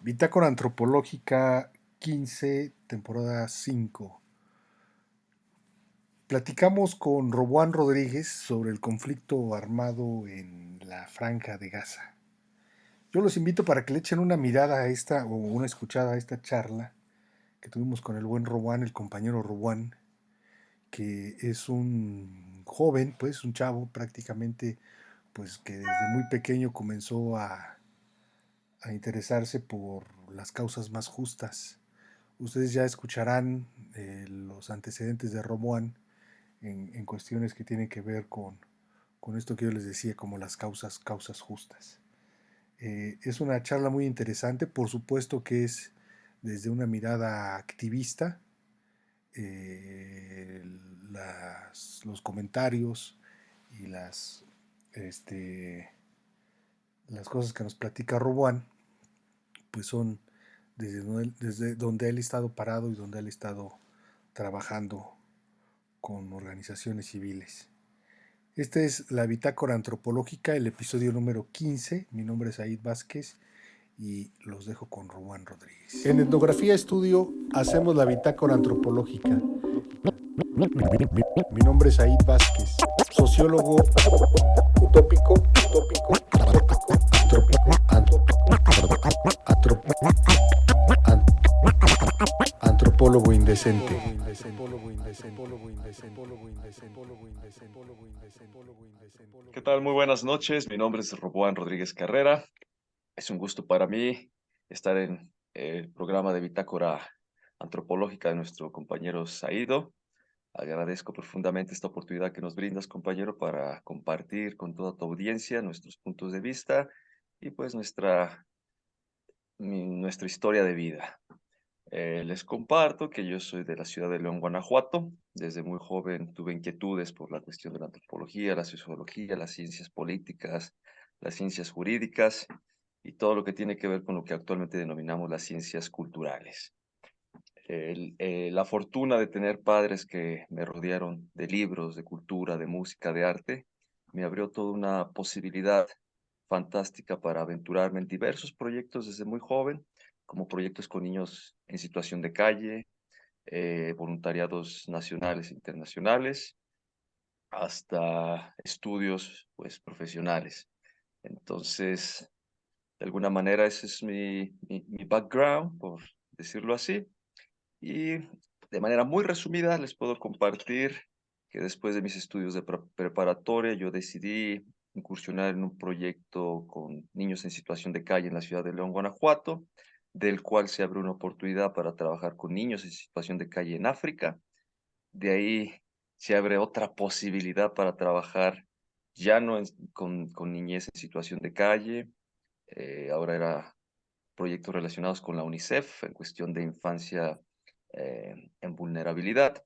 Bitácora Antropológica 15, temporada 5. Platicamos con Robuán Rodríguez sobre el conflicto armado en la Franja de Gaza. Yo los invito para que le echen una mirada a esta o una escuchada a esta charla que tuvimos con el buen Robuán, el compañero Robuán, que es un joven, pues un chavo prácticamente, pues que desde muy pequeño comenzó a interesarse por las causas más justas. Ustedes ya escucharán los antecedentes de Romuán en cuestiones que tienen que ver con esto que yo les decía, como las causas justas. Es una charla muy interesante, por supuesto que es desde una mirada activista. eh, los comentarios y este, las cosas que nos platica Robuán, pues son desde donde él ha estado parado y donde él ha estado trabajando con organizaciones civiles. Esta es la Bitácora Antropológica, el episodio número 15. Mi nombre es Aid Vázquez y los dejo con Román Rodríguez. En Etnografía Estudio hacemos la Bitácora Antropológica. Mi nombre es Aid Vázquez, sociólogo utópico, antropólogo indecente. ¿Qué tal? Muy buenas noches. Mi nombre es Robuán Rodríguez Carrera. Es un gusto para mí estar en el programa de Bitácora Antropológica de nuestro compañero Saido. Agradezco profundamente esta oportunidad que nos brindas, compañero, para compartir con toda tu audiencia nuestros puntos de vista y pues nuestra historia de vida. Les comparto que yo soy de la ciudad de León, Guanajuato. Desde muy joven tuve inquietudes por la cuestión de la antropología, la sociología, las ciencias políticas, las ciencias jurídicas y todo lo que tiene que ver con lo que actualmente denominamos las ciencias culturales. La fortuna de tener padres que me rodearon de libros, de cultura, de música, de arte, me abrió toda una posibilidad fantástica para aventurarme en diversos proyectos desde muy joven, como proyectos con niños en situación de calle, voluntariados nacionales e internacionales, hasta estudios pues, profesionales. Entonces, de alguna manera ese es mi background, por decirlo así. Y de manera muy resumida les puedo compartir que después de mis estudios de preparatoria yo decidí incursionar en un proyecto con niños en situación de calle en la ciudad de León, Guanajuato, del cual se abrió una oportunidad para trabajar con niños en situación de calle en África. De ahí se abre otra posibilidad para trabajar ya no con niñez en situación de calle. Ahora era proyectos relacionados con la UNICEF en cuestión de infancia en vulnerabilidad.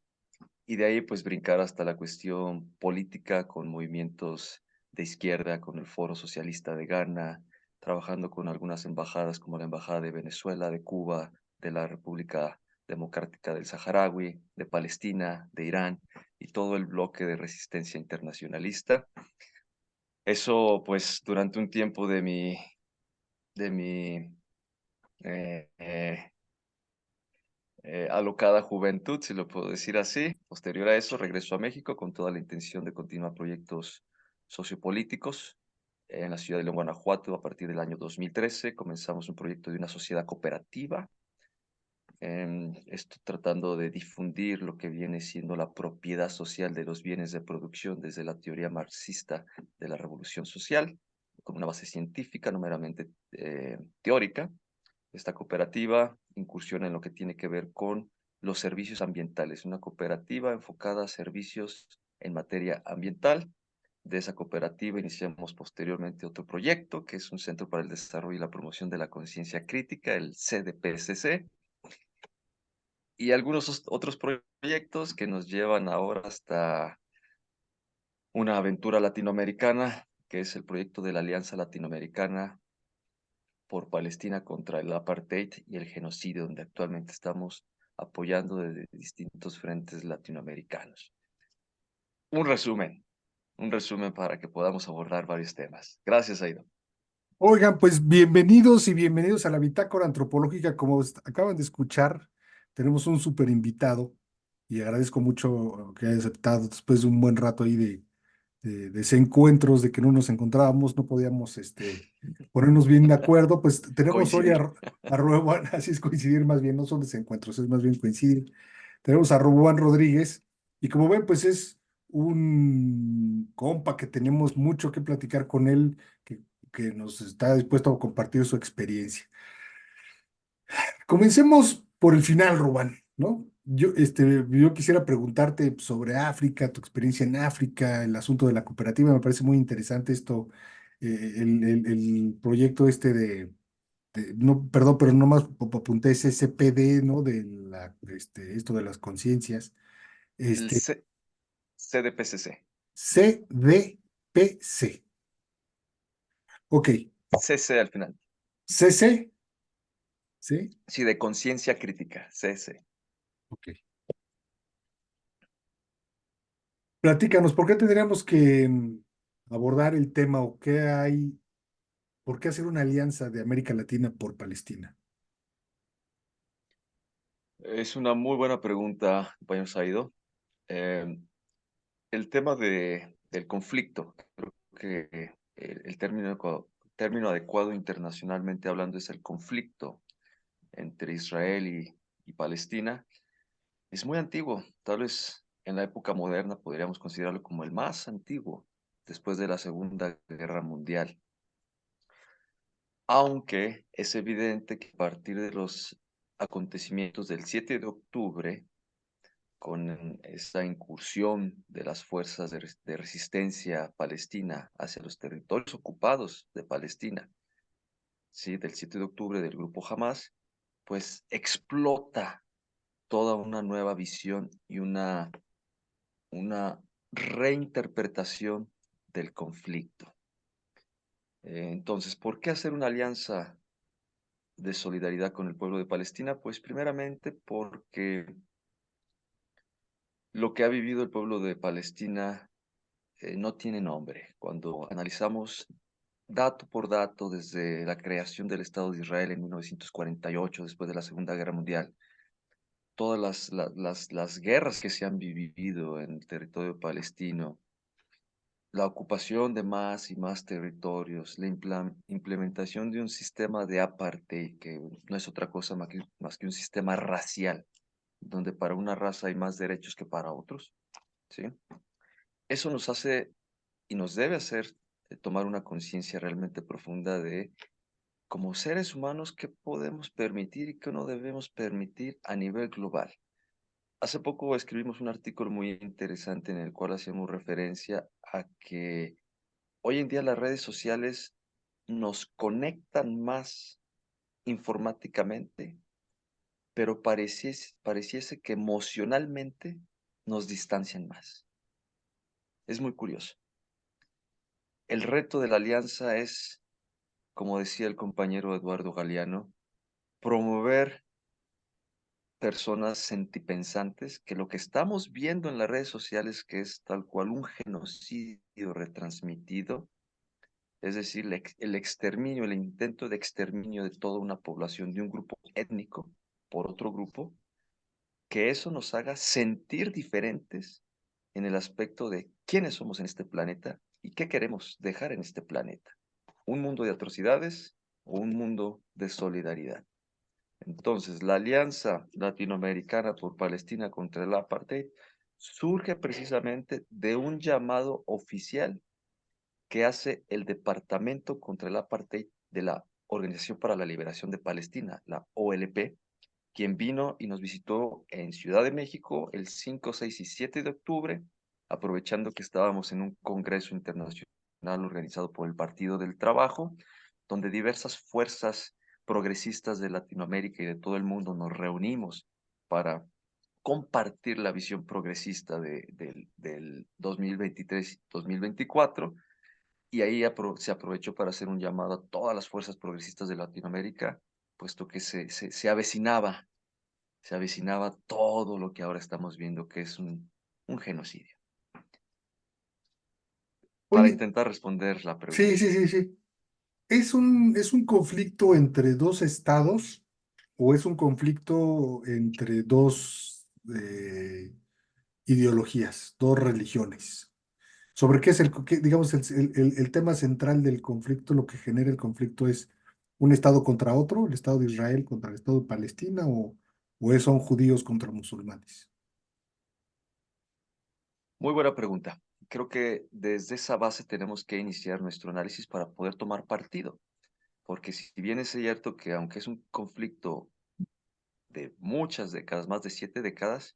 Y de ahí pues brincar hasta la cuestión política con movimientos de izquierda, con el Foro Socialista de Ghana, trabajando con algunas embajadas como la Embajada de Venezuela, de Cuba, de la República Democrática del Saharaui, de Palestina, de Irán y todo el bloque de resistencia internacionalista. Eso pues durante un tiempo de mi eh, eh, alocada juventud, si lo puedo decir así. Posterior a eso, regreso a México con toda la intención de continuar proyectos sociopolíticos. En la ciudad de León, Guanajuato, a partir del año 2013, comenzamos un proyecto de una sociedad cooperativa. Esto tratando de difundir lo que viene siendo la propiedad social de los bienes de producción desde la teoría marxista de la revolución social, con una base científica, no meramente teórica. Esta cooperativa incursiona en lo que tiene que ver con los servicios ambientales, una cooperativa enfocada a servicios en materia ambiental. De esa cooperativa iniciamos posteriormente otro proyecto, que es un Centro para el Desarrollo y la Promoción de la Conciencia Crítica, el CDPSC, y algunos otros proyectos que nos llevan ahora hasta una aventura latinoamericana, que es el proyecto de la Alianza Latinoamericana por Palestina contra el apartheid y el genocidio, donde actualmente estamos apoyando desde distintos frentes latinoamericanos. Un resumen, un resumen para que podamos abordar varios temas. Gracias, Aido. Oigan, pues bienvenidos y bienvenidos a la Bitácora Antropológica. Como acaban de escuchar, tenemos un súper invitado y agradezco mucho que haya aceptado después de un buen rato ahí de desencuentros, de que no nos encontrábamos, no podíamos ponernos bien de acuerdo. Pues tenemos hoy Coincidir. a Rueban, así es coincidir más bien, no son desencuentros, es más bien coincidir. Tenemos a Rueban Rodríguez y como ven, pues es un compa que tenemos mucho que platicar con él, que nos está dispuesto a compartir su experiencia. Comencemos por el final, Rubán, ¿no? Yo quisiera preguntarte sobre África, tu experiencia en África, el asunto de la cooperativa, me parece muy interesante esto, el proyecto no, perdón, pero nomás apunté ese CPD, ¿no? Esto de las conciencias, El este, CDPCC. CDPC. Ok, CC al final. CC, ¿sí? Sí, de conciencia crítica. CC. Ok. Platícanos, ¿por qué tendríamos que abordar el tema o por qué hacer una alianza de América Latina por Palestina? Es una muy buena pregunta, compañero Saido. El tema del conflicto, creo que el término adecuado internacionalmente hablando es el conflicto entre Israel y Palestina. Es muy antiguo, tal vez en la época moderna podríamos considerarlo como el más antiguo después de la Segunda Guerra Mundial, aunque es evidente que a partir de los acontecimientos del 7 de octubre, con esta incursión de las fuerzas de resistencia palestina hacia los territorios ocupados de Palestina, ¿sí? Del 7 de octubre del grupo Hamas, pues explota toda una nueva visión y una reinterpretación del conflicto. Entonces, ¿por qué hacer una alianza de solidaridad con el pueblo de Palestina? Pues primeramente porque lo que ha vivido el pueblo de Palestina no tiene nombre. Cuando analizamos dato por dato desde la creación del Estado de Israel en 1948, después de la Segunda Guerra Mundial, todas las guerras que se han vivido en el territorio palestino, la ocupación de más y más territorios, la implementación de un sistema de apartheid, que no es otra cosa más que un sistema racial, donde para una raza hay más derechos que para otros, ¿sí? Eso nos hace y nos debe hacer tomar una conciencia realmente profunda de, como seres humanos, qué podemos permitir y qué no debemos permitir a nivel global. Hace poco escribimos un artículo muy interesante en el cual hacíamos referencia a que hoy en día las redes sociales nos conectan más informáticamente, pero pareciese que emocionalmente nos distancian más. Es muy curioso. El reto de la alianza es, como decía el compañero Eduardo Galeano, promover personas sentipensantes, que lo que estamos viendo en las redes sociales, que es tal cual un genocidio retransmitido, es decir, el exterminio, el intento de exterminio de toda una población, de un grupo étnico por otro grupo, que eso nos haga sentir diferentes en el aspecto de quiénes somos en este planeta y qué queremos dejar en este planeta. ¿Un mundo de atrocidades o un mundo de solidaridad? Entonces, la Alianza Latinoamericana por Palestina contra el Apartheid surge precisamente de un llamado oficial que hace el Departamento contra el Apartheid de la Organización para la Liberación de Palestina, la OLP, quien vino y nos visitó en Ciudad de México el 5, 6 y 7 de octubre, aprovechando que estábamos en un congreso internacional organizado por el Partido del Trabajo, donde diversas fuerzas progresistas de Latinoamérica y de todo el mundo nos reunimos para compartir la visión progresista del 2023-2024, y ahí se aprovechó para hacer un llamado a todas las fuerzas progresistas de Latinoamérica, puesto que se avecinaba todo lo que ahora estamos viendo, que es un genocidio. Para Oye, intentar responder la sí, pregunta. sí, sí, sí. es un conflicto entre dos estados o es un conflicto entre dos ideologías, dos religiones? ¿Sobre qué es digamos, el tema central del conflicto, lo que genera el conflicto es un estado contra otro, el estado de Israel contra el estado de Palestina son judíos contra musulmanes? Muy buena pregunta. Creo que desde esa base tenemos que iniciar nuestro análisis para poder tomar partido, porque si bien es cierto que aunque es un conflicto de muchas décadas, más de 7 décadas,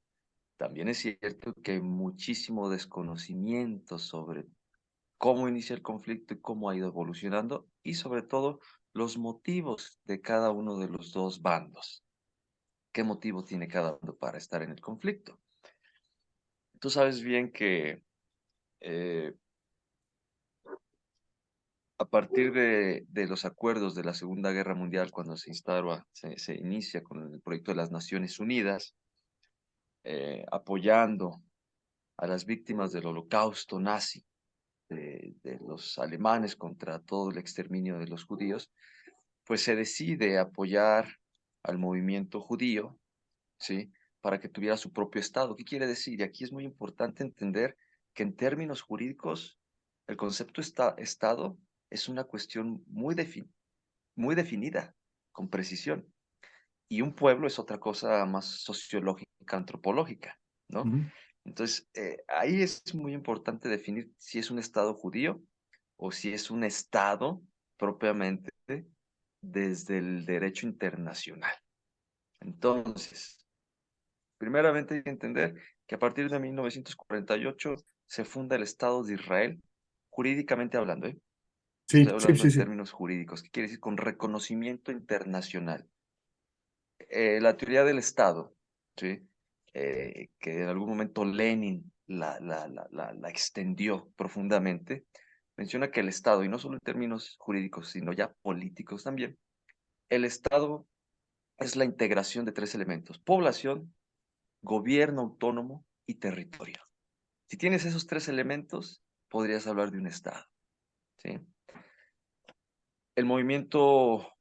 también es cierto que hay muchísimo desconocimiento sobre cómo inicia el conflicto y cómo ha ido evolucionando y sobre todo los motivos de cada uno de los dos bandos. ¿Qué motivo tiene cada bando para estar en el conflicto? Tú sabes bien que eh, a partir de los acuerdos de la Segunda Guerra Mundial, cuando se inicia con el proyecto de las Naciones Unidas, apoyando a las víctimas del holocausto nazi, de los alemanes contra todo el exterminio de los judíos, pues se decide apoyar al movimiento judío, ¿sí? Para que tuviera su propio Estado. ¿Qué quiere decir? Y aquí es muy importante entender que en términos jurídicos, el concepto Estado es una cuestión muy definida, con precisión. Y un pueblo es otra cosa más sociológica, antropológica, ¿no? Ujú, Entonces, ahí es muy importante definir si es un Estado judío o si es un Estado propiamente desde el derecho internacional. Entonces, primeramente hay que entender que a partir de 1948 se funda el Estado de Israel, jurídicamente hablando, ¿eh? sí, Estoy sí, hablando sí, en sí. términos jurídicos, que quiere decir con reconocimiento internacional. La teoría del Estado, ¿sí? Que en algún momento Lenin la extendió profundamente, menciona que el Estado, y no solo en términos jurídicos, sino ya políticos también, el Estado es la integración de tres elementos: población, gobierno autónomo y territorio. Si tienes esos tres elementos, podrías hablar de un Estado, ¿sí? El movimiento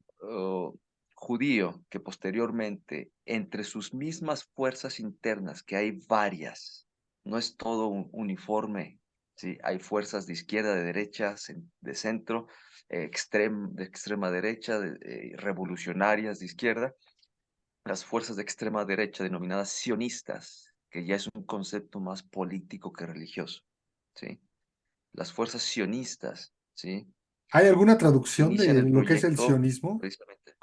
judío, que posteriormente, entre sus mismas fuerzas internas, que hay varias, no es todo un uniforme, ¿sí? Hay fuerzas de izquierda, de derecha, de centro, de extrema derecha, revolucionarias de izquierda, las fuerzas de extrema derecha denominadas sionistas, que ya es un concepto más político que religioso, ¿sí? Las fuerzas sionistas, ¿sí? ¿Hay alguna traducción Inician de el lo que es el proyecto sionismo? precisamente.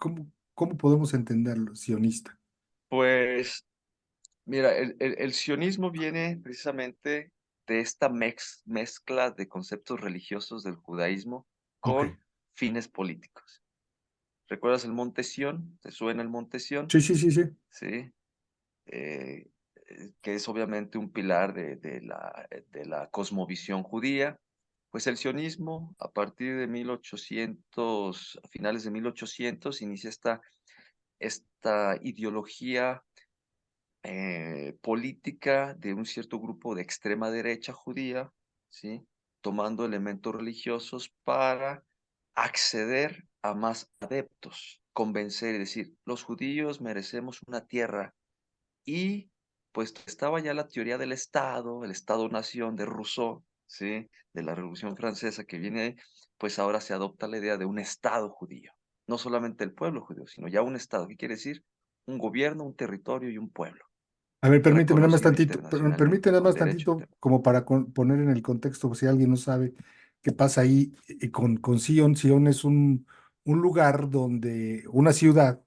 Cómo podemos entenderlo, sionista? Pues, mira, el sionismo viene precisamente de esta mezcla de conceptos religiosos del judaísmo Ok. con fines políticos. ¿Recuerdas el Monte Sión? ¿Te suena el Monte Sión? Sí, sí, sí, sí. Sí. eh, que es obviamente un pilar de la cosmovisión judía. Pues el sionismo, a partir de 1800, a finales de 1800, inicia esta ideología política de un cierto grupo de extrema derecha judía, ¿sí? Tomando elementos religiosos para acceder a más adeptos, convencer y decir, los judíos merecemos una tierra. Y pues estaba ya la teoría del Estado, el Estado-nación de Rousseau, ¿sí? De la Revolución Francesa que viene, pues ahora se adopta la idea de un Estado judío. No solamente el pueblo judío, sino ya un Estado. ¿Qué quiere decir? Un gobierno, un territorio y un pueblo, A ver, permíteme nada más reconocido tantito, permíteme internacionalmente nada con más derecho. tantito como para poner en el contexto, si alguien no sabe qué pasa ahí con Sion. Sion es un lugar donde, una ciudad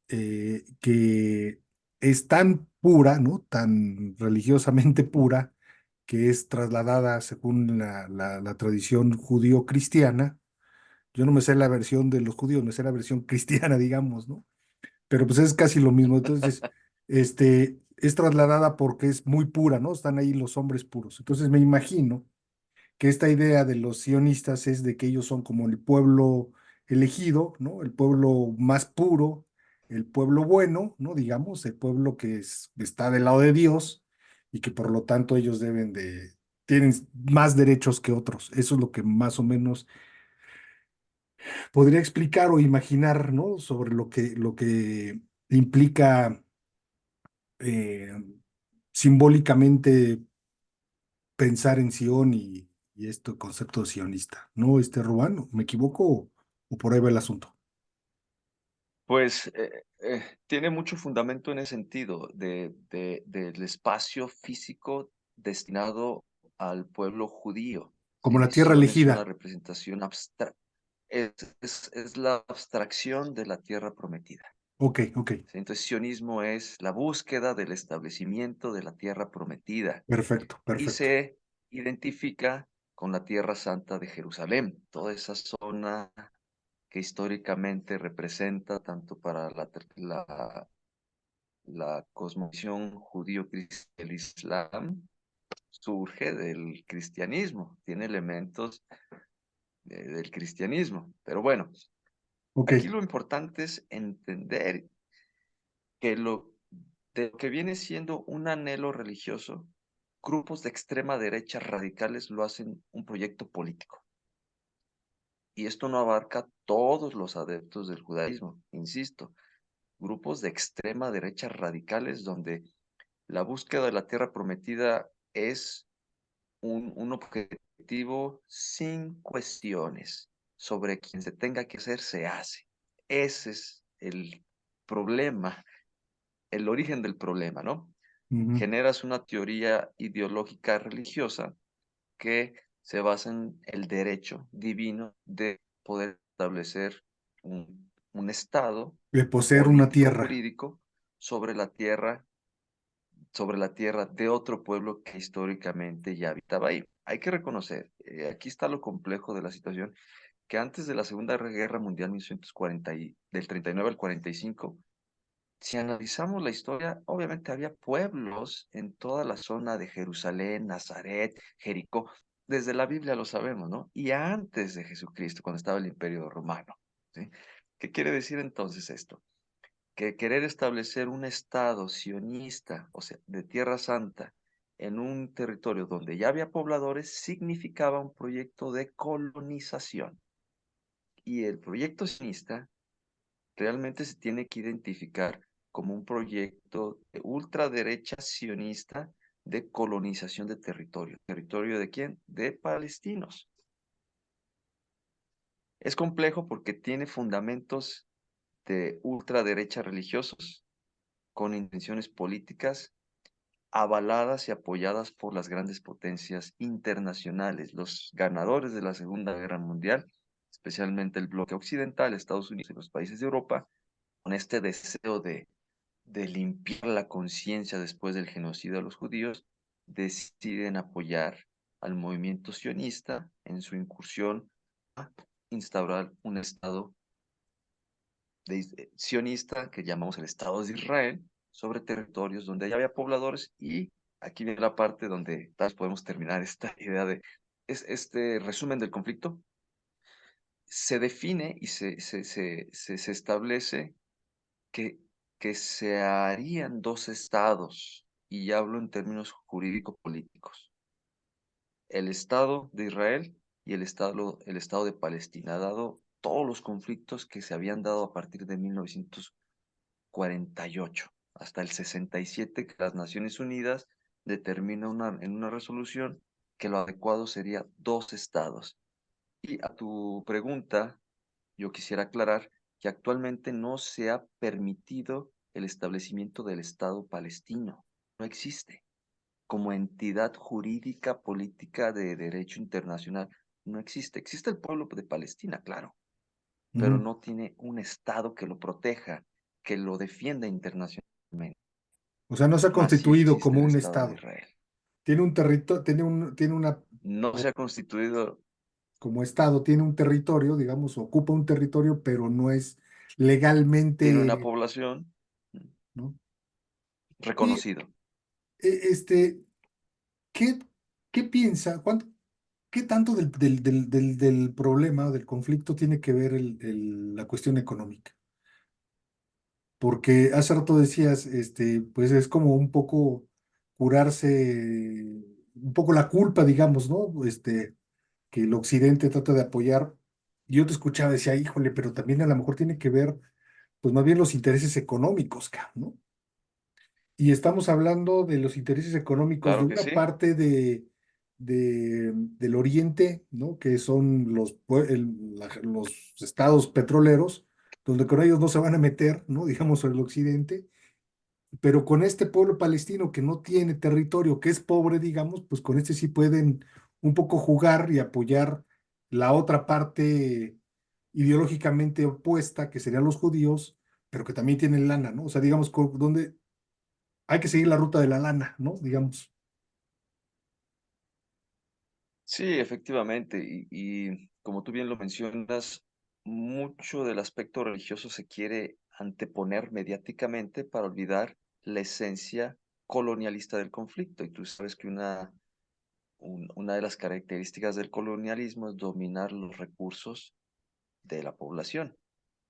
que es tan pura, ¿no? Tan religiosamente pura, que es trasladada según la tradición judío-cristiana. Yo no me sé la versión de los judíos, me sé la versión cristiana, digamos, ¿no? Pero pues es casi lo mismo. Entonces, es trasladada porque es muy pura, ¿no? Están ahí los hombres puros. Entonces me imagino que esta idea de los sionistas es de que ellos son como el pueblo elegido, ¿no? El pueblo más puro, el pueblo bueno, ¿no? Digamos, el pueblo está del lado de Dios y que por lo tanto ellos tienen más derechos que otros. Eso es lo que más o menos podría explicar o imaginar, ¿no? Sobre lo que implica eh, simbólicamente pensar en Sion y este concepto sionista, ¿no, Rubán? ¿Me equivoco o por ahí va el asunto? Pues tiene mucho fundamento en ese sentido del espacio físico destinado al pueblo judío. Como la ¿Sí? tierra Sion es una elegida. representación abstracta, es la abstracción de la tierra prometida. Ok, ok, ¿Sí? Entonces, sionismo es la búsqueda del establecimiento de la tierra prometida perfecto, y perfecto. se identifica con la tierra santa de Jerusalén, toda esa zona que históricamente representa tanto para la cosmovisión judío-cristiana. El Islam surge del cristianismo, tiene elementos del cristianismo. Pero bueno, Ok, aquí lo importante es entender que de lo que viene siendo un anhelo religioso, grupos de extrema derecha radicales lo hacen un proyecto político. Y esto no abarca todos los adeptos del judaísmo, insisto, grupos de extrema derecha radicales donde la búsqueda de la tierra prometida es un objetivo sin cuestiones. Sobre quien se tenga que hacer, se hace. Ese es el problema, el origen del problema, ¿no? ujú. Generas una teoría ideológica religiosa que se basa en el derecho divino de poder establecer un estado De poseer una político tierra. jurídico sobre la tierra de otro pueblo que históricamente ya habitaba ahí. Hay que reconocer, aquí está lo complejo de la situación, que antes de la Segunda Guerra Mundial, 1940 del 39 al 45, si analizamos la historia, obviamente había pueblos en toda la zona de Jerusalén, Nazaret, Jericó. Desde la Biblia lo sabemos, ¿no? Y antes de Jesucristo, cuando estaba el Imperio Romano. ¿Sí? ¿Qué quiere decir entonces esto? Que querer establecer un estado sionista, o sea, de Tierra Santa, en un territorio donde ya había pobladores, significaba un proyecto de colonización. Y el proyecto sionista realmente se tiene que identificar como un proyecto de ultraderecha sionista de colonización de territorio. ¿Territorio de quién? De palestinos. Es complejo porque tiene fundamentos de ultraderecha religiosos con intenciones políticas avaladas y apoyadas por las grandes potencias internacionales, los ganadores de la Segunda Guerra Mundial, especialmente el bloque occidental, Estados Unidos y los países de Europa, con este deseo de limpiar la conciencia después del genocidio de los judíos, deciden apoyar al movimiento sionista en su incursión a instaurar un Estado sionista que llamamos el Estado de Israel sobre territorios donde ya había pobladores y aquí viene la parte donde tal vez podemos terminar esta idea de este resumen del conflicto. Se define y se establece que, que se harían dos estados, y ya hablo en términos jurídico-políticos, el Estado de Israel y el Estado de Palestina, dado todos los conflictos que se habían dado a partir de 1948 hasta el 67, que las Naciones Unidas determina en una resolución que lo adecuado sería dos estados. Y a tu pregunta, yo quisiera aclarar que actualmente no se ha permitido el establecimiento del Estado palestino. No existe. Como entidad jurídica, política de derecho internacional, no existe. Existe el pueblo de Palestina, claro, pero Ujú. no tiene un Estado que lo proteja, que lo defienda internacionalmente. O sea, no se ha Mas sí constituido existe como el un Estado de estado. Israel. Tiene un territorio, tiene una, No se ha constituido, como estado, tiene un territorio, digamos, ocupa un territorio, pero no es tiene una legalmente, población ¿no? Y reconocido. este, ¿qué, qué piensa? ¿Qué tanto del problema, del conflicto, tiene que ver la cuestión económica? Porque hace rato decías, pues es como un poco curarse, un poco la culpa, digamos, ¿no? Que el occidente trata de apoyar yo te escuchaba, decía, híjole, pero también a lo mejor tiene que ver, pues más bien los intereses económicos, cabrón, ¿no? Y estamos hablando de los intereses económicos de Claro que una sí. parte del Oriente, ¿no? Que son los estados petroleros, donde con ellos no se van a meter, ¿no? Digamos, el Occidente, pero con este pueblo palestino que no tiene territorio, que es pobre, digamos, pues con este sí pueden un poco jugar y apoyar la otra parte ideológicamente opuesta, que serían los judíos, pero que también tienen lana, ¿no? O sea, digamos, donde hay que seguir la ruta de la lana, ¿no? Digamos. Sí, efectivamente. Y como tú bien lo mencionas, mucho del aspecto religioso se quiere anteponer mediáticamente para olvidar la esencia colonialista del conflicto. Y tú sabes que una de las características del colonialismo es dominar los recursos de la población,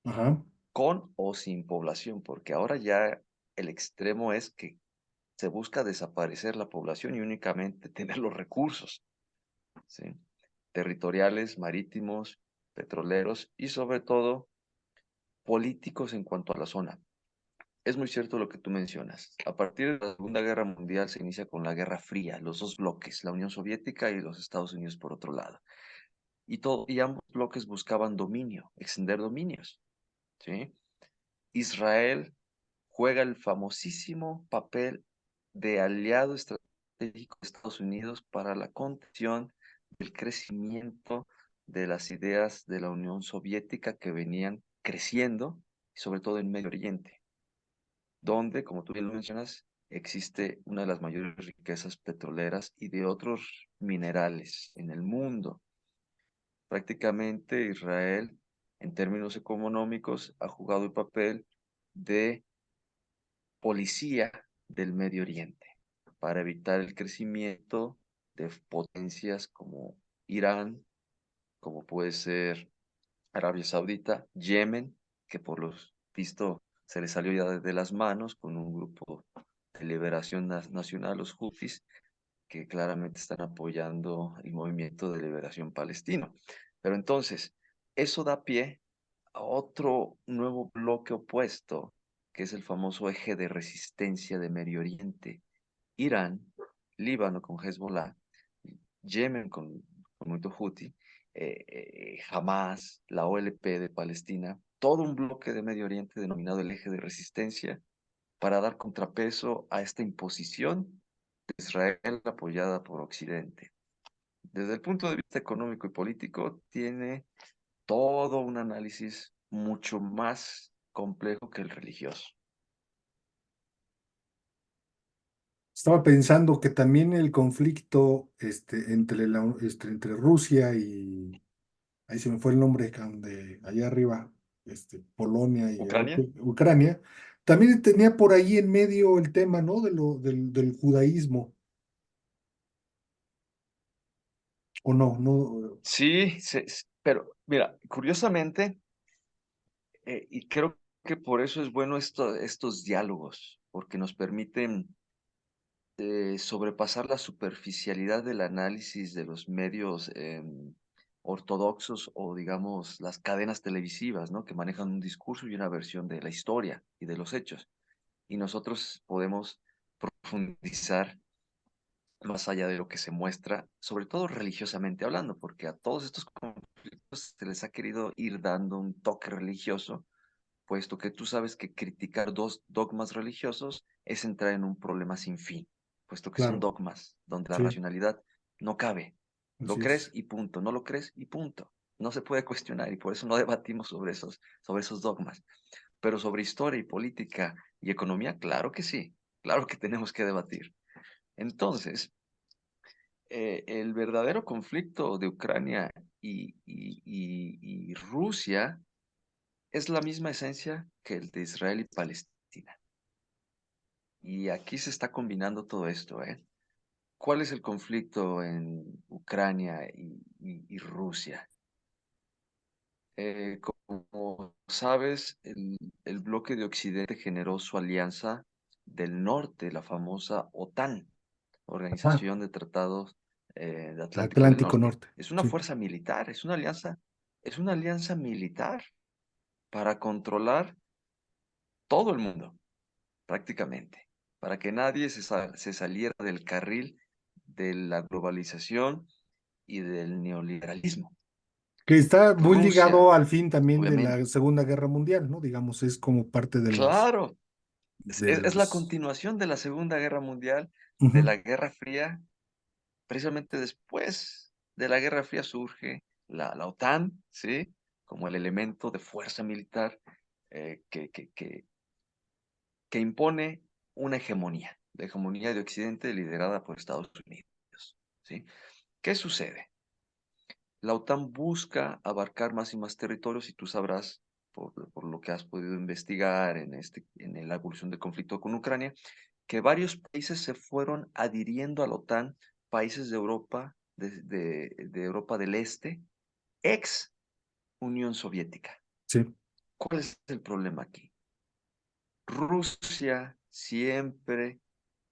Ajá. con o sin población, porque ahora ya el extremo es que se busca desaparecer la población y únicamente tener los recursos, ¿sí? Territoriales, marítimos, petroleros y sobre todo políticos en cuanto a la zona. Es muy cierto lo que tú mencionas. A partir de la Segunda Guerra Mundial se inicia con la Guerra Fría, los dos bloques, la Unión Soviética y los Estados Unidos por otro lado. Y ambos bloques buscaban dominio, extender dominios, ¿sí? Israel juega el famosísimo papel de aliado estratégico de Estados Unidos para la contención del crecimiento de las ideas de la Unión Soviética que venían creciendo, sobre todo en Medio Oriente, donde, como tú bien lo mencionas, existe una de las mayores riquezas petroleras y de otros minerales en el mundo. Prácticamente Israel, en términos económicos, ha jugado el papel de policía del Medio Oriente para evitar el crecimiento de potencias como Irán, como puede ser Arabia Saudita, Yemen, que por lo visto se le salió ya de las manos con un grupo de liberación nacional, los Houthis, que claramente están apoyando el movimiento de liberación palestino. Pero entonces, eso da pie a otro nuevo bloque opuesto, que es el famoso eje de resistencia de Medio Oriente. Irán, Líbano con Hezbollah, Yemen con movimiento Houthi, Hamas, la OLP de Palestina, todo un bloque de Medio Oriente denominado el eje de resistencia para dar contrapeso a esta imposición de Israel apoyada por Occidente. Desde el punto de vista económico y político, tiene todo un análisis mucho más complejo que el religioso. Estaba pensando que también el conflicto entre Rusia y, ahí se me fue el nombre, de allá arriba, Polonia y ¿Ucrania? Ucrania, también tenía por ahí en medio el tema, ¿no? Del judaísmo, o no, no. Sí, pero mira, curiosamente, y creo que por eso es bueno estos diálogos, porque nos permiten sobrepasar la superficialidad del análisis de los medios ortodoxos o digamos las cadenas televisivas, ¿no? Que manejan un discurso y una versión de la historia y de los hechos. Y nosotros podemos profundizar más allá de lo que se muestra, sobre todo religiosamente hablando, porque a todos estos conflictos se les ha querido ir dando un toque religioso, puesto que tú sabes que criticar dos dogmas religiosos es entrar en un problema sin fin, puesto que son Claro, dogmas donde la sí, racionalidad no cabe. Lo así crees es. y punto, no lo crees y punto. No se puede cuestionar y por eso no debatimos sobre esos dogmas. Pero sobre historia y política y economía, claro que sí, claro que tenemos que debatir. Entonces, el verdadero conflicto de Ucrania y Rusia es la misma esencia que el de Israel y Palestina. Y aquí se está combinando todo esto, ¿eh? ¿Cuál es el conflicto en Ucrania y Rusia? Como sabes, el bloque de Occidente generó su alianza del norte, la famosa OTAN, Ah, Organización de Tratados del el Atlántico del Atlántico Norte. Norte, Es una sí. fuerza militar, es una alianza es una alianza militar para controlar todo el mundo, prácticamente, para que nadie se saliera del carril de la globalización y del neoliberalismo. Que está muy ligado Rusia, al fin también de obviamente, la Segunda Guerra Mundial, ¿no? Digamos, es como parte claro, de es la los, continuación de la Segunda Guerra Mundial, de ujú, la Guerra Fría. Precisamente después de la Guerra Fría surge la OTAN, ¿sí? Como el elemento de fuerza militar que impone una hegemonía, la hegemonía de Occidente liderada por Estados Unidos, ¿sí? ¿Qué sucede? La OTAN busca abarcar más y más territorios y tú sabrás, por lo que has podido investigar en la evolución del conflicto con Ucrania, que varios países se fueron adhiriendo a la OTAN, países de Europa, de Europa del Este, ex Unión Soviética. sí, ¿Cuál es el problema aquí? Rusia siempre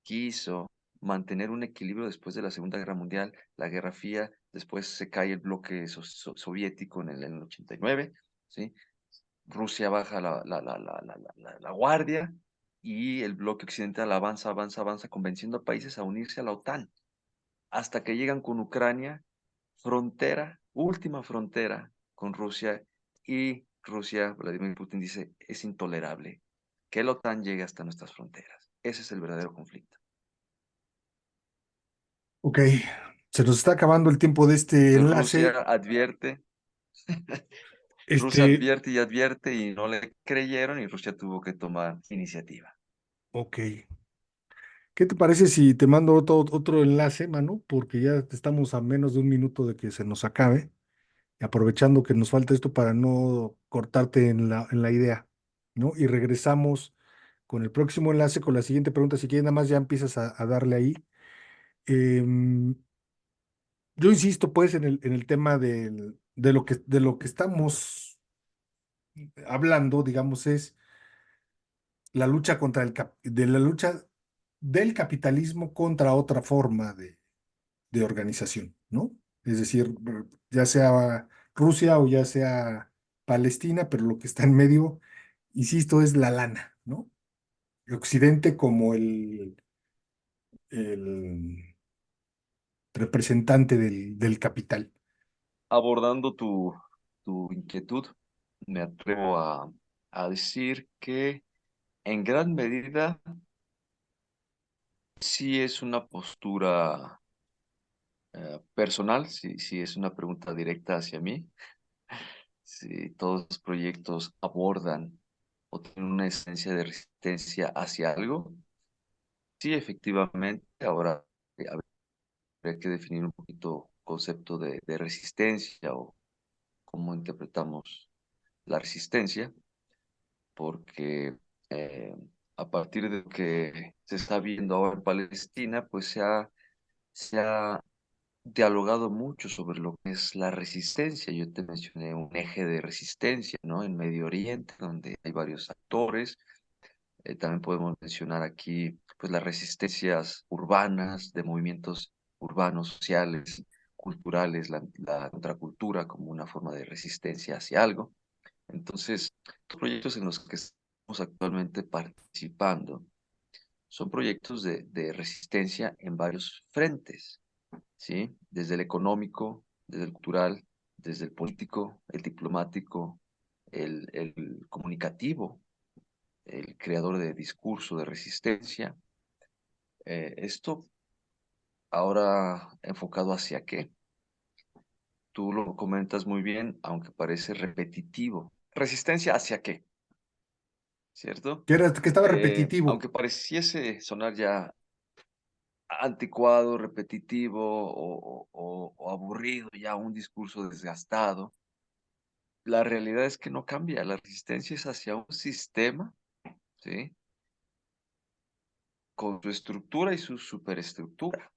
quiso mantener un equilibrio después de la Segunda Guerra Mundial, la Guerra Fría, después se cae el bloque soviético en el 89, ¿sí? Rusia baja la guardia y el bloque occidental avanza, avanza, avanza, convenciendo a países a unirse a la OTAN, hasta que llegan con Ucrania, frontera, última frontera con Rusia, y Rusia, Vladimir Putin dice, es intolerable que la OTAN llegue hasta nuestras fronteras. Ese es el verdadero conflicto. ok, se nos está acabando el tiempo de este Entonces enlace, Rusia este, advierte y advierte y no le creyeron y Rusia tuvo que tomar iniciativa. ok. ¿Qué te parece si te mando otro enlace, Manu? Porque ya estamos a menos de un minuto de que se nos acabe, y aprovechando que nos falta esto para no cortarte en la idea, ¿no? Y regresamos con el próximo enlace, con la siguiente pregunta. Si quieres, nada más ya empiezas a darle ahí. Em, yo insisto, pues, en el tema de lo que estamos hablando, digamos, es la lucha contra de la lucha del capitalismo contra otra forma de organización, ¿no? Es decir, ya sea Rusia o ya sea Palestina, pero lo que está en medio, insisto, es la lana, ¿no? Occidente como el representante del capital. Abordando tu inquietud, me atrevo a decir que en gran medida sí es una postura personal, sí es una pregunta directa hacia mí. Si todos los proyectos abordan o tienen una esencia de resistencia hacia algo, sí, efectivamente, ahora habría que definir un poquito el concepto de resistencia o cómo interpretamos la resistencia, porque eh, a partir de lo que se está viendo ahora en Palestina, pues se ha dialogado mucho sobre lo que es la resistencia. Yo te mencioné un eje de resistencia, ¿no? En Medio Oriente, donde hay varios actores. También podemos mencionar aquí, pues, las resistencias urbanas, de movimientos urbanos, sociales, culturales, la contracultura como una forma de resistencia hacia algo. Entonces, los proyectos en los que estamos actualmente participando son proyectos de resistencia en varios frentes, ¿sí? Desde el económico, desde el cultural, desde el político, el diplomático, el comunicativo, el creador de discurso de resistencia. Esto ahora enfocado hacia qué. Tú lo comentas muy bien, aunque parece repetitivo. ¿Resistencia hacia qué? ¿Cierto? Que estaba repetitivo. Aunque pareciese sonar ya anticuado, repetitivo o aburrido, ya un discurso desgastado, la realidad es que no cambia. La resistencia es hacia un sistema, ¿sí? Con su estructura y su superestructura,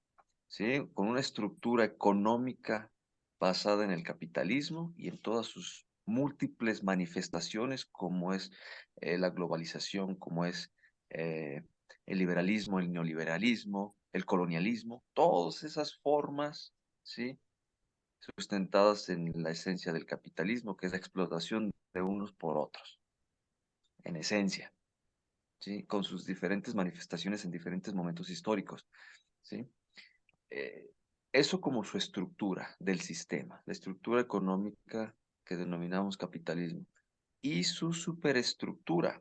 ¿sí? Con una estructura económica basada en el capitalismo y en todas sus múltiples manifestaciones, como es la globalización, como es eh, el liberalismo, el neoliberalismo, el colonialismo, todas esas formas, ¿sí? sustentadas en la esencia del capitalismo, que es la explotación de unos por otros, en esencia, ¿sí? Con sus diferentes manifestaciones en diferentes momentos históricos, ¿sí? Eh, Eso como su estructura del sistema, la estructura económica que denominamos capitalismo, y su superestructura,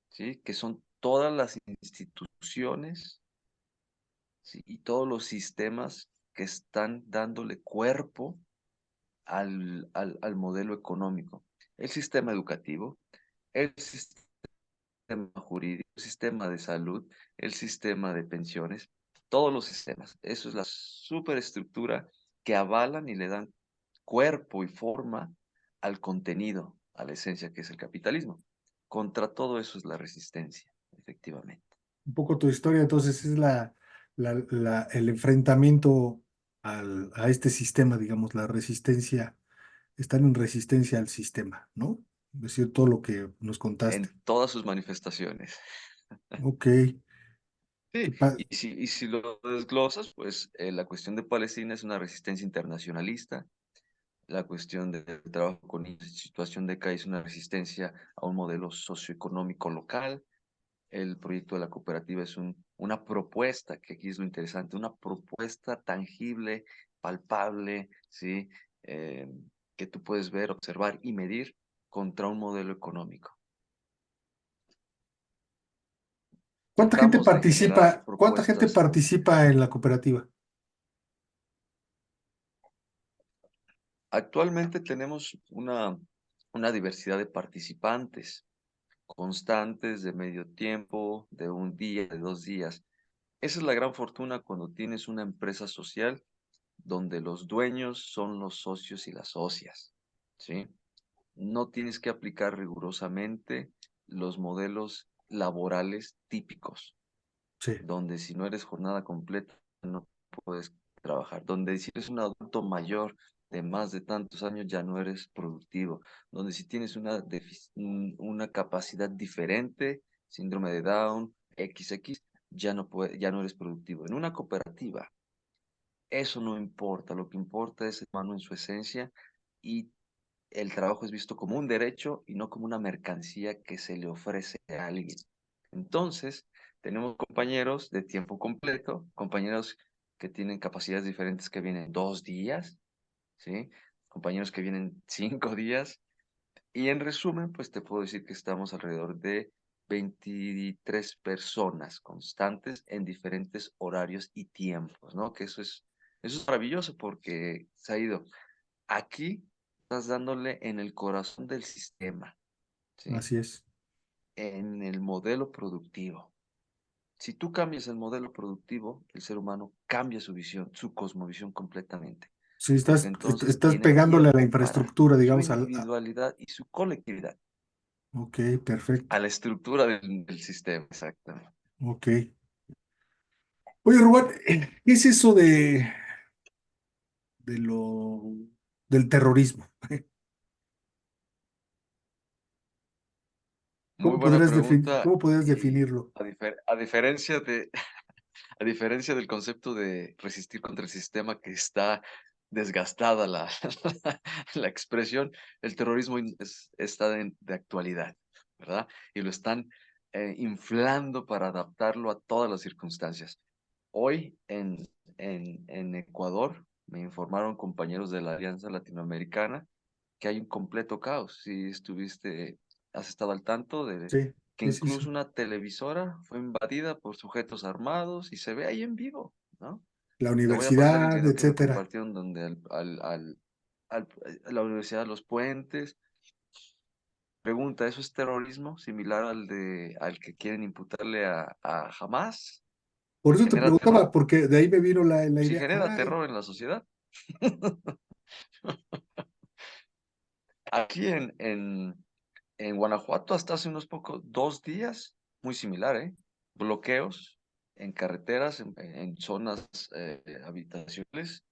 ¿sí? Que son todas las instituciones, ¿sí? Y todos los sistemas que están dándole cuerpo al modelo económico. El sistema educativo, el sistema jurídico, el sistema de salud, el sistema de pensiones, todos los sistemas. Eso es la superestructura que avalan y le dan cuerpo y forma al contenido, a la esencia que es el capitalismo. Contra todo eso es la resistencia, efectivamente. Un poco tu historia, entonces, es el enfrentamiento a este sistema, digamos, la resistencia, están en resistencia al sistema, ¿no? Es decir, todo lo que nos contaste. En todas sus manifestaciones. Ok, qué Sí, pa- y si lo desglosas, pues la cuestión de Palestina es una resistencia internacionalista, la cuestión del trabajo con niños en situación de calle es una resistencia a un modelo socioeconómico local, el proyecto de la cooperativa es una propuesta, que aquí es lo interesante, una propuesta tangible, palpable, ¿sí? Eh, que tú puedes ver, observar y medir contra un modelo económico. Tratamos de generar ¿Cuánta gente propuestas. participa en la cooperativa? Actualmente tenemos una diversidad de participantes constantes de medio tiempo, de un día, de 2 días. Esa es la gran fortuna cuando tienes una empresa social donde los dueños son los socios y las socias, ¿sí? No tienes que aplicar rigurosamente los modelos laborales típicos, Sí, donde si no eres jornada completa, no puedes trabajar, donde si eres un adulto mayor de más de tantos años, ya no eres productivo, donde si tienes una capacidad diferente, síndrome de Down, XX, ya no eres productivo. En una cooperativa, eso no importa, lo que importa es el humano en su esencia y el trabajo es visto como un derecho y no como una mercancía que se le ofrece a alguien. Entonces, tenemos compañeros de tiempo completo, compañeros que tienen capacidades diferentes que vienen 2 días, ¿sí? Compañeros que vienen 5 días. Y en resumen, pues te puedo decir que estamos alrededor de 23 personas constantes en diferentes horarios y tiempos, ¿no? Que eso es maravilloso porque se ha ido. Aquí estás dándole en el corazón del sistema, ¿sí? así es. En el modelo productivo. Si tú cambias el modelo productivo, el ser humano cambia su visión, su cosmovisión completamente, Sí, porque entonces estás tiene pegándole a la tiempo para infraestructura, su digamos, individualidad y su colectividad, ok, perfecto. a la estructura del sistema, exactamente. Ok. Oye, Rubén, ¿qué es eso de del terrorismo? Muy buena pregunta ¿Cómo podrías y definirlo? a diferencia a diferencia del concepto de resistir contra el sistema que está desgastada la expresión, el terrorismo está de actualidad, ¿verdad? Y lo están inflando para adaptarlo a todas las circunstancias. Hoy en Ecuador me informaron compañeros de la Alianza Latinoamericana que hay un completo caos. Si has estado al tanto de Sí, que sí, sí, incluso sí. una televisora fue invadida por sujetos armados y se ve ahí en vivo, ¿no? La Te voy a pasar el universidad, video que me etcétera. compartieron donde a la Universidad de los Puentes pregunta, ¿eso es terrorismo similar al que quieren imputarle a Hamas? Por eso te ¿Genera preguntaba, terror? porque de ahí me vino la Si idea. genera terror en la sociedad. Aquí en Guanajuato hasta hace unos pocos, 2 días, muy similar, ¿eh? Bloqueos en carreteras, en zonas habitacionales,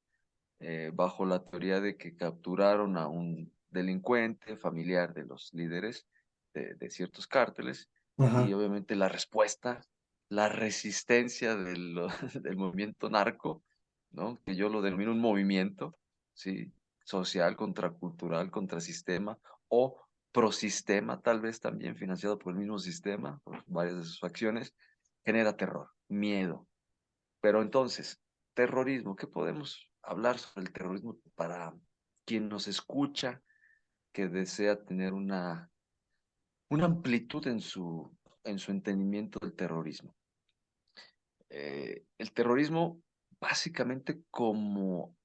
bajo la teoría de que capturaron a un delincuente familiar de los líderes de ciertos cárteles y Ajá. obviamente la respuesta, la resistencia del movimiento narco, ¿no? Que yo lo denomino un movimiento, ¿sí? social, contracultural, contrasistema o prosistema, tal vez también financiado por el mismo sistema, por varias de sus facciones, genera terror, miedo. Pero entonces, terrorismo, ¿qué podemos hablar sobre el terrorismo para quien nos escucha, que desea tener una amplitud en su entendimiento del terrorismo? El terrorismo, básicamente como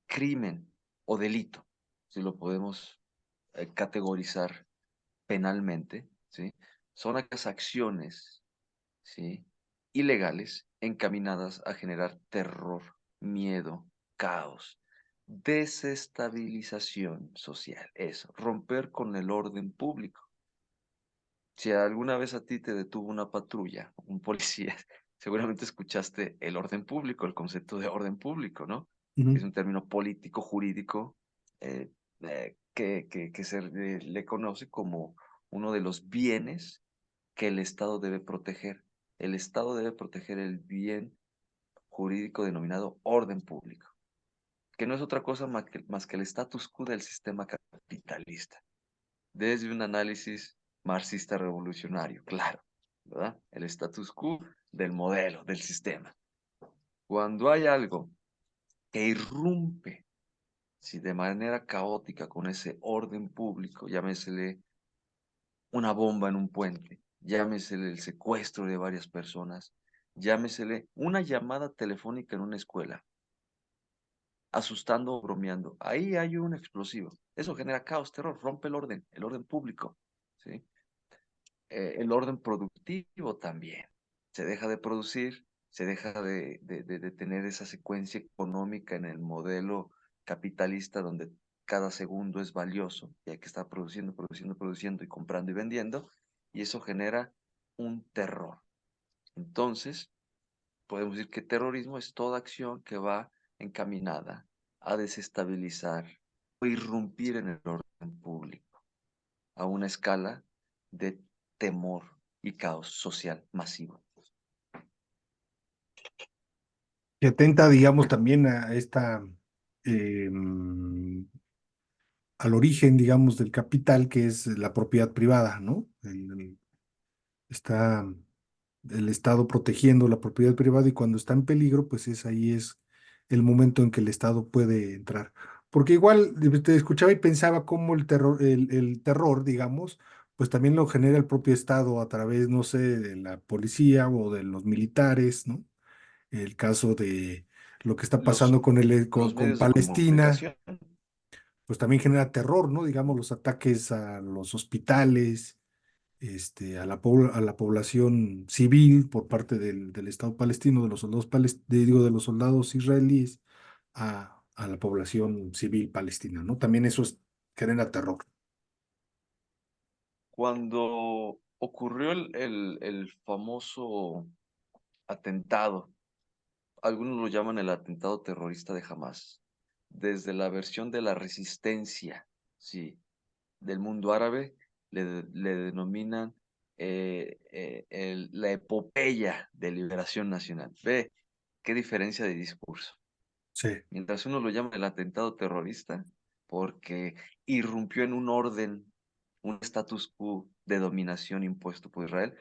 crimen o delito, si lo podemos categorizar penalmente, ¿sí? Son aquellas acciones, ¿sí? Ilegales encaminadas a generar terror, miedo, caos, desestabilización social, eso, romper con el orden público. Si alguna vez a ti te detuvo una patrulla, un policía, seguramente escuchaste el orden público, el concepto de orden público, ¿no? Es Ujú. un término político, jurídico, eh, que se le conoce como uno de los bienes que el Estado debe proteger. El Estado debe proteger el bien jurídico denominado orden público, que no es otra cosa más que el status quo del sistema capitalista desde un análisis marxista revolucionario, claro, ¿verdad? El status quo del modelo, del sistema. Cuando hay algo que irrumpe, si de manera caótica con ese orden público, llámesele una bomba en un puente, llámesele el secuestro de varias personas, llámesele una llamada telefónica en una escuela, asustando o bromeando, ahí hay un explosivo. Eso genera caos, terror, rompe el orden público, ¿sí? El orden productivo también. Se deja de producir, se deja de tener esa secuencia económica en el modelo capitalista donde cada segundo es valioso y hay que estar produciendo, produciendo, produciendo y comprando y vendiendo, y eso genera un terror. Entonces, podemos decir que terrorismo es toda acción que va encaminada a desestabilizar o irrumpir en el orden público a una escala de temor y caos social masivo. Que atenta, digamos, también a esta, em, al origen, digamos, del capital, que es la propiedad privada, ¿no? Está el Estado protegiendo la propiedad privada y cuando está en peligro, pues ahí es el momento en que el Estado puede entrar. Porque igual te escuchaba y pensaba cómo el terror, digamos, pues también lo genera el propio Estado a través, no sé, de la policía o de los militares, ¿no? El caso de lo que está Los, pasando los con medios de Palestina, comunicación, pues también genera terror, ¿no? Digamos, los ataques a los hospitales, a la población civil por parte del Estado palestino, de los soldados digo, de los soldados israelíes, a la población civil palestina, ¿no? También eso genera terror. cuando ocurrió el famoso atentado, algunos lo llaman el atentado terrorista de Hamas, desde la versión de la resistencia, sí, del mundo árabe, le denominan la epopeya de liberación nacional. Ve, qué diferencia de discurso. Sí, Mientras uno lo llama el atentado terrorista, porque irrumpió en un orden, un status quo de dominación impuesto por Israel,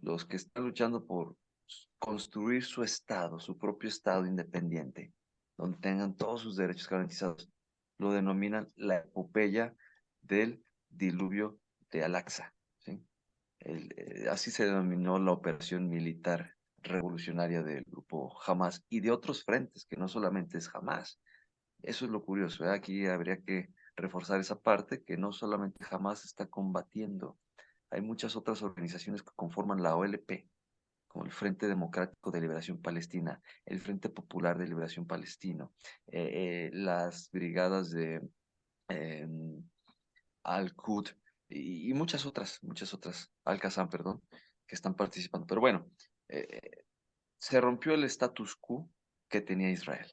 los que están luchando por construir su Estado, su propio Estado independiente, donde tengan todos sus derechos garantizados, lo denominan la epopeya del diluvio de Al-Aqsa, ¿sí? Así se denominó la operación militar revolucionaria del grupo Hamas y de otros frentes, que no solamente es Hamas. Eso es lo curioso, ¿eh? Aquí habría que reforzar esa parte, que no solamente Hamas está combatiendo, hay muchas otras organizaciones que conforman la OLP, como el Frente Democrático de Liberación Palestina, el Frente Popular de Liberación Palestino, las brigadas de em, Al-Quds y muchas otras, Al-Qassam, perdón, que están participando. Pero bueno, se rompió el status quo que tenía Israel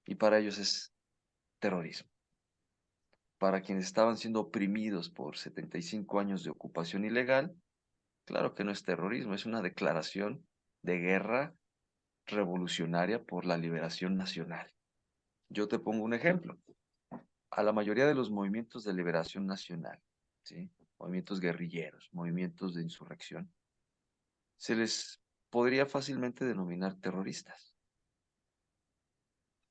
y para ellos es terrorismo. Para quienes estaban siendo oprimidos por 75 años de ocupación ilegal, claro que no es terrorismo, es una declaración de guerra revolucionaria por la liberación nacional. Yo te pongo un ejemplo. A la mayoría de los movimientos de liberación nacional, ¿sí? Movimientos guerrilleros, movimientos de insurrección, se les podría fácilmente denominar terroristas,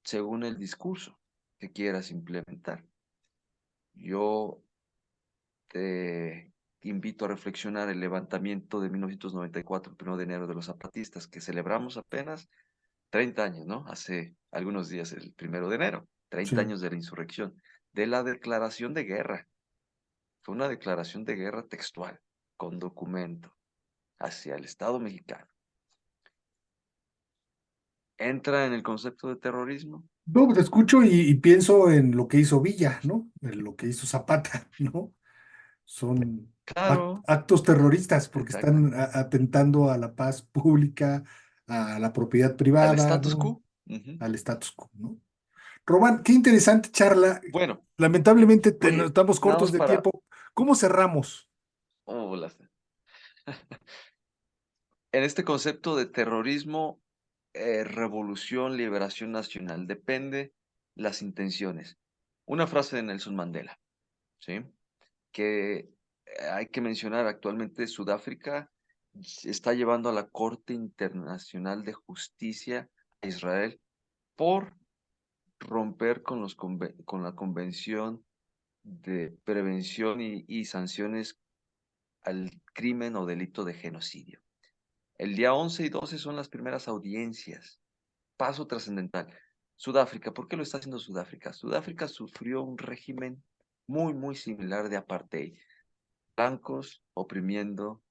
según el discurso que quieras implementar. Yo te invito a reflexionar el levantamiento de 1994, el 1 de enero de los zapatistas, que celebramos apenas 30 años, ¿no? Hace algunos días, el 1 de enero, 30 Sí. años de la insurrección, de la declaración de guerra. Fue una declaración de guerra textual, con documento, hacia el Estado mexicano. ¿Entra en el concepto de terrorismo? No, te escucho y pienso en lo que hizo Villa, ¿no? En lo que hizo Zapata, ¿no? Son Claro, actos terroristas porque exacto. están atentando a la paz pública, a la propiedad Al privada, status ¿no? quo. Ujú. Al status quo, ¿no? Román, qué interesante charla. Bueno, Lamentablemente oye, estamos nada cortos más de para... tiempo. ¿Cómo cerramos? oh, en este concepto de terrorismo, revolución, liberación nacional, depende las intenciones. Una frase de Nelson Mandela, ¿sí? Que hay que mencionar actualmente Sudáfrica está llevando a la Corte Internacional de Justicia a Israel por romper con la Convención de Prevención y Sanciones al Crimen o Delito de Genocidio. El día 11 y 12 son las primeras audiencias. Paso trascendental. Sudáfrica, ¿por qué lo está haciendo Sudáfrica? Sudáfrica sufrió un régimen muy similar de apartheid. Blancos oprimiendo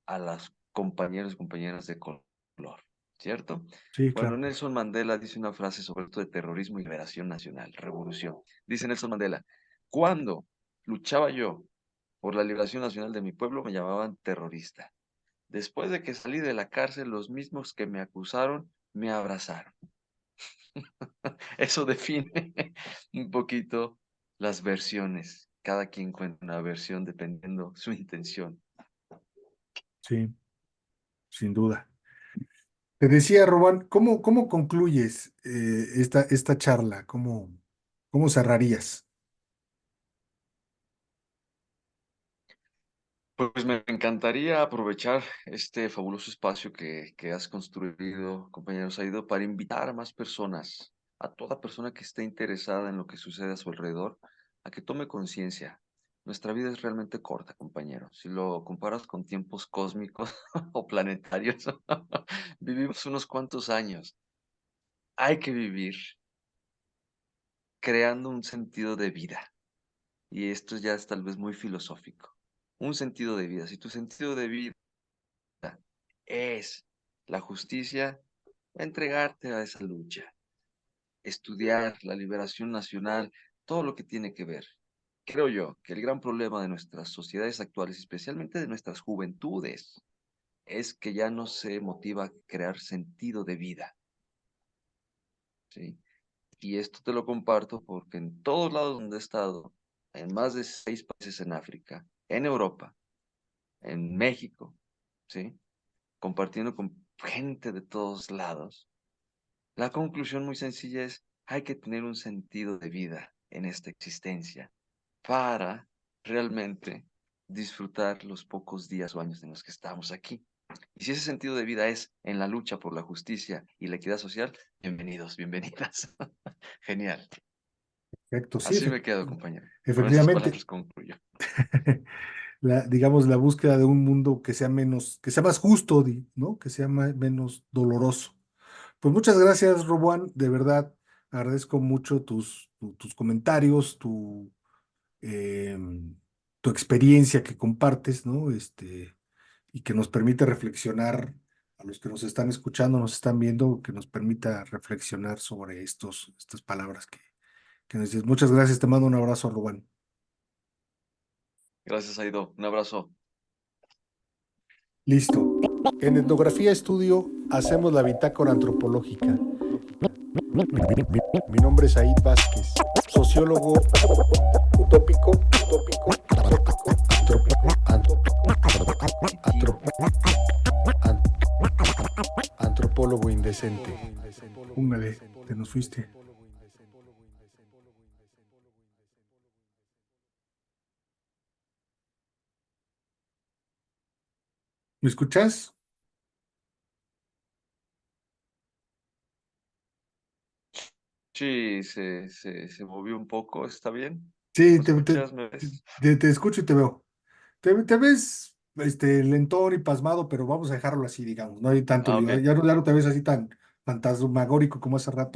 a las compañeros y compañeras de color, ¿cierto? Sí, Bueno, claro. Nelson Mandela dice una frase sobre esto de terrorismo y liberación nacional, revolución. Dice Nelson Mandela, cuando luchaba yo por la liberación nacional de mi pueblo, me llamaban terrorista. Después de que salí de la cárcel, los mismos que me acusaron me abrazaron. Eso define un poquito las versiones. Cada quien cuenta una versión dependiendo su intención. Sí, sin duda. Te decía, Román, ¿cómo concluyes esta charla? ¿Cómo cerrarías? Pues me encantaría aprovechar este fabuloso espacio que has construido, compañero Saido, para invitar a más personas, a toda persona que esté interesada en lo que sucede a su alrededor, a que tome conciencia. Nuestra vida es realmente corta, compañero. Si lo comparas con tiempos cósmicos o planetarios, vivimos unos cuantos años. Hay que vivir creando un sentido de vida. Y esto ya es tal vez muy filosófico. Un sentido de vida. Si tu sentido de vida es la justicia, entregarte a esa lucha, estudiar la liberación nacional, todo lo que tiene que ver. Creo yo que el gran problema de nuestras sociedades actuales, especialmente de nuestras juventudes, es que ya no se motiva a crear sentido de vida, ¿sí? Y esto te lo comparto porque en todos lados donde he estado, en más de 6 países en África, en Europa, en México, ¿sí? Compartiendo con gente de todos lados. La conclusión muy sencilla es, hay que tener un sentido de vida en esta existencia para realmente disfrutar los pocos días o años en los que estamos aquí. Y si ese sentido de vida es en la lucha por la justicia y la equidad social, bienvenidos, bienvenidas. Genial. Perfecto, sí, Así me quedo, compañero. Con esas efectivamente. palabras concluyo. Digamos, la búsqueda de un mundo que sea que sea más justo, ¿no? Que sea menos doloroso. Pues muchas gracias, Robuán, de verdad, agradezco mucho tus comentarios, eh, tu experiencia que compartes, ¿no? Y que nos permite reflexionar, a los que nos están escuchando, nos están viendo, que nos permita reflexionar sobre estas palabras que nos dices. Muchas gracias, te mando un abrazo, Robuán. Gracias, Aido. Un abrazo. Listo. En Etnografía Estudio hacemos la bitácora antropológica. Mi nombre es Aid Vázquez, sociólogo utópico, antropólogo indecente. Póngale, te nos fuiste. ¿Me escuchas? Sí, se movió un poco, ¿está bien? Sí, ¿Me escuchas? ¿Me ves? te escucho y te veo. Te ves lentón y pasmado, pero vamos a dejarlo así, digamos. No hay tanto Ah, lío. ok. Ya no te ves así tan fantasmagórico como hace rato.